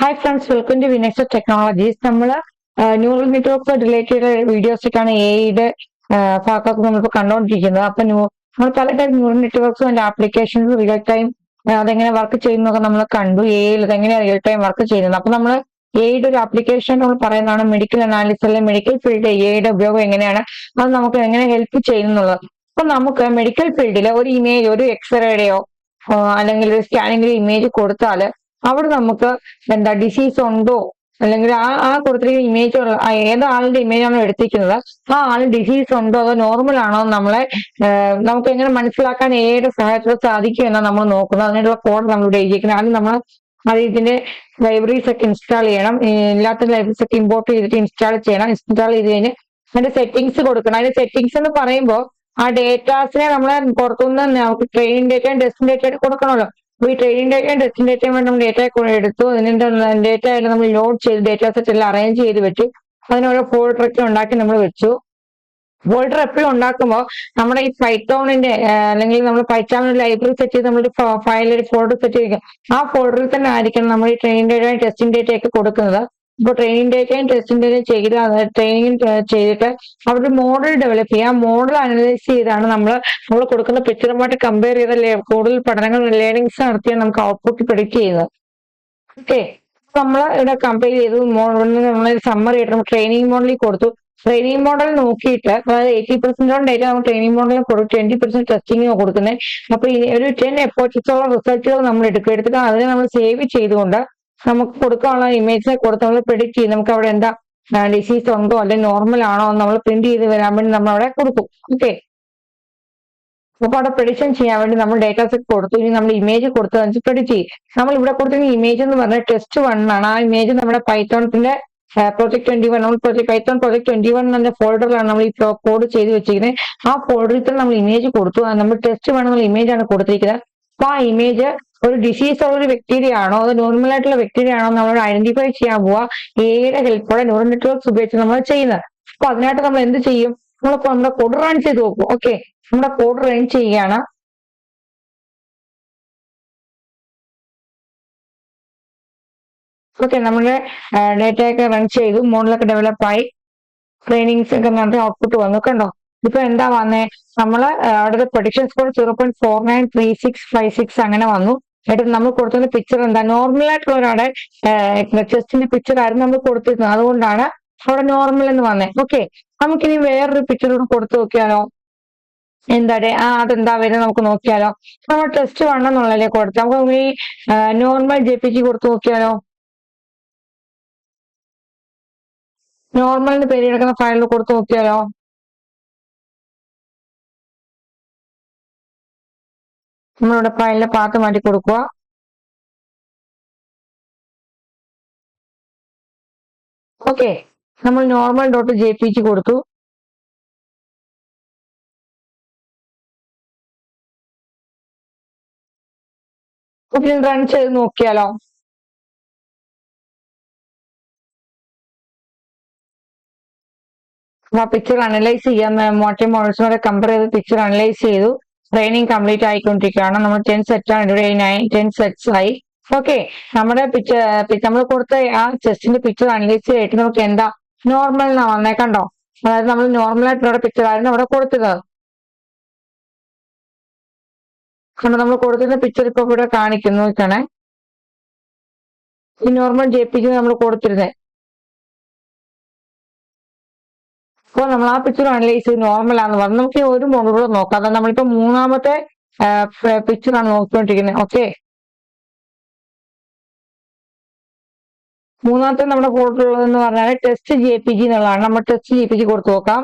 Hi friends, welcome to Vinex Technologies. നമ്മൾ neural network related videos ഒക്കെയാണ് എയുടെ ഭാഗത്തൊക്കെ നമ്മളിപ്പോൾ കണ്ടുകൊണ്ടിരിക്കുന്നത്. അപ്പൊ നമ്മൾ പല ടൈപ്പ് ന്യൂറൽ നെറ്റ്വർക്ക്സും അതിന്റെ ആപ്ലിക്കേഷൻസ് റിയൽ ടൈം അതെങ്ങനെ വർക്ക് ചെയ്യുന്നതൊക്കെ നമ്മൾ കണ്ടു. എയിൽ അതെങ്ങനെയാണ് റിയൽ ടൈം വർക്ക് ചെയ്യുന്നത്. അപ്പൊ നമ്മൾ എയുടെ ഒരു ആപ്ലിക്കേഷൻ നമ്മൾ പറയുന്നതാണ് മെഡിക്കൽ അനാലിസിസ് അല്ലെങ്കിൽ മെഡിക്കൽ ഫീൽഡ് എയുടെ ഉപയോഗം എങ്ങനെയാണ്, അത് നമുക്ക് എങ്ങനെ ഹെൽപ്പ് ചെയ്യുന്നുള്ളത്. അപ്പൊ നമുക്ക് മെഡിക്കൽ ഫീൽഡിൽ ഒരു ഇമേജ്, ഒരു എക്സ്റേയുടെയോ അല്ലെങ്കിൽ ഒരു സ്കാനിങ്ങിന്റെ ഇമേജ് കൊടുത്താൽ അവിടെ നമുക്ക് എന്താ ഡിസീസ് ഉണ്ടോ, അല്ലെങ്കിൽ ആ കൊടുത്തിരിക്കുന്ന ഇമേജ് ഏത് ആളിന്റെ ഇമേജ് ആണോ എടുത്തിരിക്കുന്നത് ആ ആളിന് ഡിസീസ് ഉണ്ടോ അതോ നോർമൽ ആണോ നമ്മളെ നമുക്ക് എങ്ങനെ മനസ്സിലാക്കാൻ ഏയുടെ സഹായത്തോടെ സാധിക്കും എന്നാണ് നമ്മൾ നോക്കുന്നത്. അതിനുള്ള കോഡ് നമ്മൾ ഇവിടെ എഴുതിയിരിക്കുന്നത്. ആദ്യം നമ്മൾ ഇതിന്റെ ലൈബ്രറീസ് ഒക്കെ ഇൻസ്റ്റാൾ ചെയ്യണം. ഇല്ലാത്ത ലൈബ്രറീസ് ഒക്കെ ഇമ്പോർട്ട് ചെയ്തിട്ട് ഇൻസ്റ്റാൾ ചെയ്യണം. ഇൻസ്റ്റാൾ ചെയ്ത് കഴിഞ്ഞ് അതിന്റെ സെറ്റിംഗ്സ് കൊടുക്കണം. അതിന്റെ സെറ്റിംഗ്സ് എന്ന് പറയുമ്പോൾ ആ ഡേറ്റാസിനെ നമ്മൾ പുറത്തുനിന്ന് നമുക്ക് ട്രെയിനിങ് ഡേറ്റയും ടെസ്റ്റിംഗ് ഡേറ്റയും കൊടുക്കണമല്ലോ. അപ്പൊ ഈ ട്രെയിനിങ് ഡേറ്റയും ടെസ്റ്റിംഗ് ഡേറ്റയും വേണ്ടി നമ്മൾ ഡേറ്റ എടുത്തു. അതിന്റെ ഡേറ്റ ആയിട്ട് നമ്മൾ ലോഡ് ചെയ്ത് ഡേറ്റ സെറ്റ് എല്ലാം അറേഞ്ച് ചെയ്ത് വെച്ചു. അതിനോരോ ഫോൾഡർ ഒക്കെ ഉണ്ടാക്കി നമ്മൾ വെച്ചു. ഫോൾഡർ എപ്പോഴും ഉണ്ടാക്കുമ്പോൾ നമ്മുടെ ഈ പൈത്തോണിന്റെ അല്ലെങ്കിൽ നമ്മൾ പൈത്തോൺ ലൈബ്രറി സെറ്റ് ചെയ്ത് നമ്മളൊരു ഫയൽ ഒരു ഫോൾഡർ സെറ്റ് ചെയ്യുക. ആ ഫോൾഡറിൽ തന്നെ ആയിരിക്കണം നമ്മൾ ഈ ട്രെയിനിങ് ഡേറ്റയും ടെസ്റ്റിംഗ് ഡേറ്റയൊക്കെ കൊടുക്കുന്നത്. ഇപ്പോൾ ട്രെയിനിങ് ഡേറ്റയും ടെസ്റ്റിംഗ് ഡേറ്റയും ചെയ്ത് ട്രെയിനിങ് ചെയ്തിട്ട് അവിടെ മോഡൽ ഡെവലപ്പ് ചെയ്യുക. മോഡൽ അനലൈസ് ചെയ്താണ് നമ്മൾ കൊടുക്കുന്ന പിക്ചറുമായിട്ട് കമ്പയർ ചെയ്ത കൂടുതൽ പഠനങ്ങൾ ലേണിംഗ്സ് നടത്തിയാണ് നമുക്ക് ഔട്ട്പുട്ട് പ്രൊഡിക്റ്റ് ചെയ്യുന്നത്. ഓക്കെ, നമ്മൾ ഇവിടെ കമ്പയർ ചെയ്തു. നമ്മൾ സമ്മറി ആയിട്ട് നമ്മൾ ട്രെയിനിങ് മോഡലിൽ കൊടുത്തു. ട്രെയിനിങ് മോഡൽ നോക്കിയിട്ട് അതായത് 80% ഡേറ്റ നമ്മൾ ട്രെയിനിങ് മോഡലിൽ കൊടുത്തു, 20% ടെസ്റ്റിംഗ് കൊടുക്കുന്നത്. അപ്പൊ ഒരു 10 എപ്പോഴത്തോളം റിസൾട്ടുകൾ നമ്മൾ എടുത്തിട്ട് അതിനെ നമ്മൾ സേവ് ചെയ്തുകൊണ്ട് നമുക്ക് കൊടുക്കാനുള്ള ഇമേജിനെ കൊടുത്ത് നമ്മൾ പ്രെഡിക്റ്റ് ചെയ്യും. നമുക്ക് അവിടെ എന്താ ഡിസീസ് ഉണ്ടോ അല്ലെങ്കിൽ നോർമൽ ആണോ എന്ന് നമ്മൾ പ്രിന്റ് ചെയ്ത് വരാൻ വേണ്ടി നമ്മൾ അവിടെ കൊടുക്കും. ഓക്കെ, അപ്പൊ അവിടെ പ്രെഡിക്ഷൻ ചെയ്യാൻ വേണ്ടി നമ്മൾ ഡേറ്റാ സെറ്റ് കൊടുത്തു. ഇനി നമ്മൾ ഇമേജ് കൊടുത്തത് പ്രെഡിക്റ്റ് ചെയ്യും. നമ്മൾ ഇവിടെ കൊടുത്തിരുന്ന ഇമേജ് എന്ന് പറഞ്ഞാൽ ടെസ്റ്റ് 1 ആണ്. ആ ഇമേജ് നമ്മുടെ പൈത്തോണിന്റെ പ്രോജക്ട് 21 നമ്മൾ പൈത്തോൺ പ്രോജക്ട് 21 എന്ന ഫോൾഡറിലാണ് നമ്മൾ ഈ കോഡ് ചെയ്ത് വെച്ചിരിക്കുന്നത്. ആ ഫോൾഡറിൽ തന്നെ നമ്മൾ ഇമേജ് കൊടുത്തു. നമ്മൾ ടെസ്റ്റ് 1 എന്നുള്ള ഇമേജ് ആണ് കൊടുത്തിരിക്കുന്നത്. അപ്പൊ ആ ഇമേജ് ഒരു ഡിസീസ് ഉള്ള ഒരു ബാക്ടീരിയ ആണോ അത് നോർമൽ ആയിട്ടുള്ള ബാക്ടീരിയ ആണോ നമ്മൾ ഐഡന്റിഫൈ ചെയ്യാൻ പോവുക. എയുടെ ഹെൽപ്പോടെ ന്യൂറൽ നെറ്റ്വർക്ക്സ് ഉപയോഗിച്ച് നമ്മൾ ചെയ്യുന്നത്. അപ്പൊ അതിനായിട്ട് നമ്മൾ എന്ത് ചെയ്യും, നമ്മളിപ്പോ നമ്മുടെ കോഡ് റൺ ചെയ്ത് നോക്കും. ഓക്കെ, നമ്മുടെ കോഡ് റൺ ചെയ്യുകയാണ്. ഓക്കെ, നമ്മുടെ ഡേറ്റയൊക്കെ റൺ ചെയ്തു, മോഡലൊക്കെ ഡെവലപ്പ് ആയി, ട്രെയിനിങ്സ് ഒക്കെ നടത്തി ഔട്ട്പുട്ട് വന്നു. കണ്ടോ, ഇപ്പൊ എന്താ വന്നേ, നമ്മള് അവിടെ പ്രൊഡിക്ഷൻ സ്കോർ 0.493656 അങ്ങനെ വന്നു. എന്നിട്ട് നമ്മൾ കൊടുത്തിരുന്ന പിക്ചർ എന്താ, നോർമൽ ആയിട്ടുള്ള ഒരാളുടെ ചെസ്റ്റിന്റെ പിക്ചർ ആയിരുന്നു നമ്മൾ കൊടുത്തിരുന്നത്. അതുകൊണ്ടാണ് അവിടെ നോർമൽ എന്ന് വന്നേ. ഓക്കെ, നമുക്കിനി വേറൊരു പിക്ചർ കൂടെ കൊടുത്തു നോക്കിയാലോ. എന്താടെ അതെന്താ വരുന്നത് നമുക്ക് നോക്കിയാലോ. നമ്മൾ ടെസ്റ്റ് 1 എന്നുള്ളതല്ലേ കൊടുത്തു, നമുക്ക് ഈ നോർമൽ JPG കൊടുത്തു നോക്കിയാലോ. നോർമൽ എന്ന് പേര് കിടക്കുന്ന ഫയലിൽ കൊടുത്തു നോക്കിയാലോ. നമ്മളിവിടെ ഫയലിന്റെ പാത്ത് മാറ്റി കൊടുക്കുക. ഓക്കെ, നമ്മൾ നോർമൽ .jpg കൊടുത്തു. ഓക്കെ, റൺ ചെയ്ത് നോക്കിയാലോ. ആ പിക്ചർ അനലൈസ് ചെയ്യാൻ മറ്റേ മോഡൽസിനോട് കമ്പയർ ചെയ്ത് പിക്ചർ അനലൈസ് ചെയ്തു. ട്രെയിനിങ് കംപ്ലീറ്റ് ആയിക്കൊണ്ടിരിക്കുകയാണ്. നമ്മൾ 10 സെറ്റ് ആണ്, ഇവിടെ 10 സെറ്റ്സ് ആയി. ഓക്കെ, നമ്മുടെ പിക്ചർ നമ്മൾ കൊടുത്ത ആ ചെസ്റ്റിന്റെ പിക്ചർ അനലൈസ് ചെയ്തിട്ട് നമുക്ക് എന്താ നോർമൽ എന്നാ വന്നേ. കണ്ടോ, അതായത് നമ്മൾ നോർമൽ ആയിട്ടുള്ള പിക്ചർ ആയിരുന്നു അവിടെ കൊടുത്തത്. കണ്ടോ, നമ്മൾ കൊടുത്തിരുന്ന പിക്ചർ ഇപ്പൊ ഇവിടെ കാണിക്കുന്നു. നോക്കണേ, ഈ നോർമൽ JPG നമ്മൾ കൊടുത്തിരുന്നത്. അപ്പോൾ നമ്മൾ ആ പിക്ചർ അനലൈസ് ചെയ്ത് നോർമൽ ആണെന്ന് പറഞ്ഞു. നമുക്ക് ഒരു മോഡൽ കൂടെ നോക്കാം. അതായത് നമ്മളിപ്പോ മൂന്നാമത്തെ പിക്ചറാണ് നോക്കിക്കൊണ്ടിരിക്കുന്നത്. ഓക്കെ, മൂന്നാമത്തെ നമ്മുടെ ഫോൾഡറിലുള്ളതെന്ന് പറഞ്ഞാൽ ടെസ്റ്റ് JPG എന്നുള്ളതാണ്. നമ്മൾ ടെസ്റ്റ് JPG കൊടുത്തു നോക്കാം.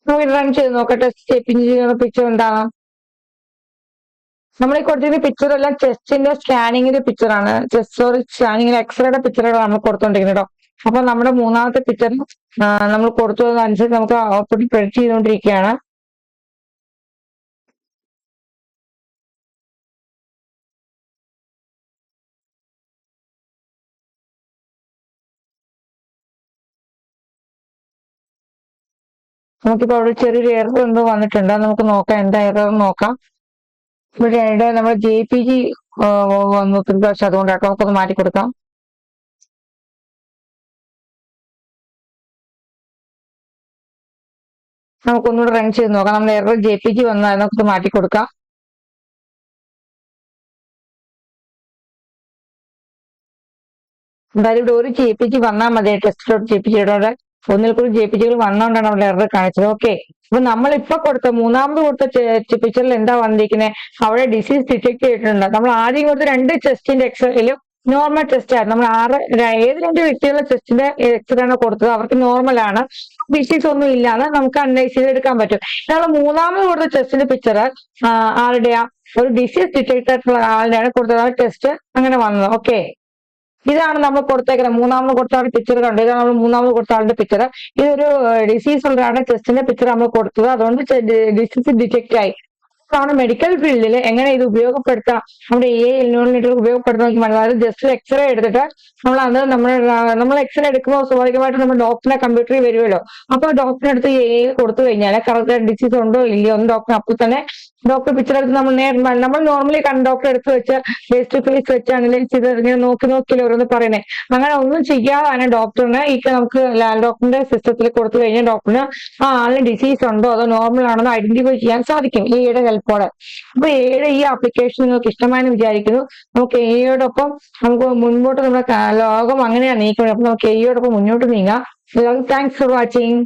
നമുക്ക് റൺ ചെയ്ത് നോക്കാം. ടെസ്റ്റ് JPG പിക്ചർ എന്താണ്. നമ്മൾ ഈ കൊടുത്തിരുന്ന പിക്ചർ എല്ലാം ചെസ്റ്റിന്റെ സ്കാനിങ്ങിന്റെ പിക്ചറാണ്. സ്കാനിങ്ങിന്റെ എക്സ്റേയുടെ പിക്ചറുകളാണ് നമ്മൾ കൊടുത്തോണ്ടിരിക്കുന്നത് കേട്ടോ. അപ്പൊ നമ്മുടെ മൂന്നാമത്തെ പിക്ചർ നമ്മൾ കൊടുത്തതനുസരിച്ച് നമുക്ക് ഔട്ട്പുട്ട് പ്രെഡിക്റ്റ് ചെയ്തുകൊണ്ടിരിക്കുകയാണ്. നമുക്കിപ്പോ അവിടെ ചെറിയൊരു എറർ എന്തോ വന്നിട്ടുണ്ട്, നമുക്ക് നോക്കാം എന്താ എറർ നോക്കാം. ഇവിടെ നമ്മൾ JPG വന്നു പ്രാവശ്യം, അതുകൊണ്ടാട്ടോ നമുക്കൊന്ന് മാറ്റി കൊടുക്കാം. നമുക്കൊന്നുകൂടെ റൺ ചെയ്ത് നോക്കാം. നമ്മൾ എറർ JPG വന്നാൽ നമുക്ക് മാറ്റി കൊടുക്കാം. എന്തായാലും ഇവിടെ ഒരു JPG വന്നാൽ മതി, ടെസ്റ്റ്.jpg ഒന്നിൽ കൂടുതൽ JPGകൾ വന്നോണ്ടാണ് അവിടെ എറർ കാണിച്ചത്. ഓക്കെ, അപ്പൊ നമ്മളിപ്പോ മൂന്നാമത് കൊടുത്ത പിക്ചറിൽ എന്താ വന്നിരിക്കുന്നത്, അവിടെ ഡിസീസ് ഡിറ്റക്ട് ചെയ്തിട്ടുണ്ട്. നമ്മൾ ആദ്യം കൊടുത്ത 2 ടെസ്റ്റിന്റെ എക്സലും നോർമൽ ടെസ്റ്റ് ആയിരുന്നു. നമ്മൾ ഏത് 2 വ്യക്തികളുടെ ടെസ്റ്റിന്റെ എക്സറാണ് കൊടുത്തത്, അവർക്ക് നോർമൽ ആണ്, ഡിസീസ് ഒന്നും ഇല്ലാതെ നമുക്ക് അനലൈസ് ചെയ്തെടുക്കാൻ പറ്റും. നമ്മൾ മൂന്നാമത് കൊടുത്ത ടെസ്റ്റിന്റെ പിക്ചർ ആരുടെയാ, ഒരു ഡിസീസ് ഡിറ്റക്ട് ആയിട്ടുള്ള ആളുടെയാണ് കൊടുത്തത്, ടെസ്റ്റ് അങ്ങനെ വന്നത്. ഓക്കെ, ഇതാണ് നമ്മൾ കൊടുത്തേക്കുന്നത്. മൂന്നാമത് കൊടുത്ത ആളുടെ പിക്ചർ കണ്ടു, ഇതാണ് നമ്മൾ മൂന്നാമത് കൊടുത്ത ആളുടെ പിക്ചർ. ഇതൊരു ഡിസീസ് ഉള്ള ആളുടെ ടെസ്റ്റിന്റെ പിക്ചർ നമ്മൾ കൊടുത്തത്, അതുകൊണ്ട് ഡിസീസ് ഡിറ്റക്ട് ആയി. ാണ് മെഡിക്കൽ ഫീൽഡിൽ എങ്ങനെ ഇത് ഉപയോഗപ്പെടുത്താം, നമ്മുടെ ന്യൂറൽ നെറ്റ്വർക്ക് ഉപയോഗപ്പെടുത്താൻ. അതായത് ജസ്റ്റ് എക്സ്റേ എടുത്തിട്ട് നമ്മൾ എക്സ്റേ എടുക്കുമ്പോൾ സ്വാഭാവികമായിട്ട് നമ്മൾ ഡോക്ടറിനെ കമ്പ്യൂട്ടറിൽ വരുമല്ലോ. അപ്പൊ ഡോക്ടറെ അടുത്ത് കൊടുത്തു കഴിഞ്ഞാൽ കറക്റ്റ് ഡിസീസ് ഉണ്ടോ ഇല്ലയോ എന്ന് ഡോക്ടർ അപ്പോൾ തന്നെ ഡോക്ടർ പിക്ചർ എടുത്ത് നമ്മൾ നോർമലി ഡോക്ടറെ എടുത്ത് വെച്ച് ഫേസ് ടു ഫേസ് വെച്ച് അനലൈസ് ചെയ്ത് ഇങ്ങനെ നോക്കിയില്ല ഓരോന്ന് പറയണേ. അങ്ങനെ ഒന്നും ചെയ്യാതാണ് ഡോക്ടറിന് നമുക്ക് ഡോക്ടറിന്റെ സിസ്റ്റത്തിൽ കൊടുത്തു കഴിഞ്ഞാൽ ഡോക്ടറിന് ആ ആളിന് ഡിസീസ് ഉണ്ടോ അതോ നോർമൽ ആണെന്ന് ഐഡന്റിഫൈ ചെയ്യാൻ സാധിക്കും എയുടെ ഹെൽപ്പോടെ. അപ്പൊ എയുടെ ഈ ആപ്ലിക്കേഷൻ നിങ്ങൾക്ക് ഇഷ്ടമായെന്ന് വിചാരിക്കുന്നു. നമുക്ക് എയോടൊപ്പം നമുക്ക് മുൻപോട്ട് നമ്മുടെ ലോകം അങ്ങനെയാണ് നീക്കുന്നത്. അപ്പൊ നമുക്ക് എയോടൊപ്പം മുന്നോട്ട് നീങ്ങാം. Thanks for watching.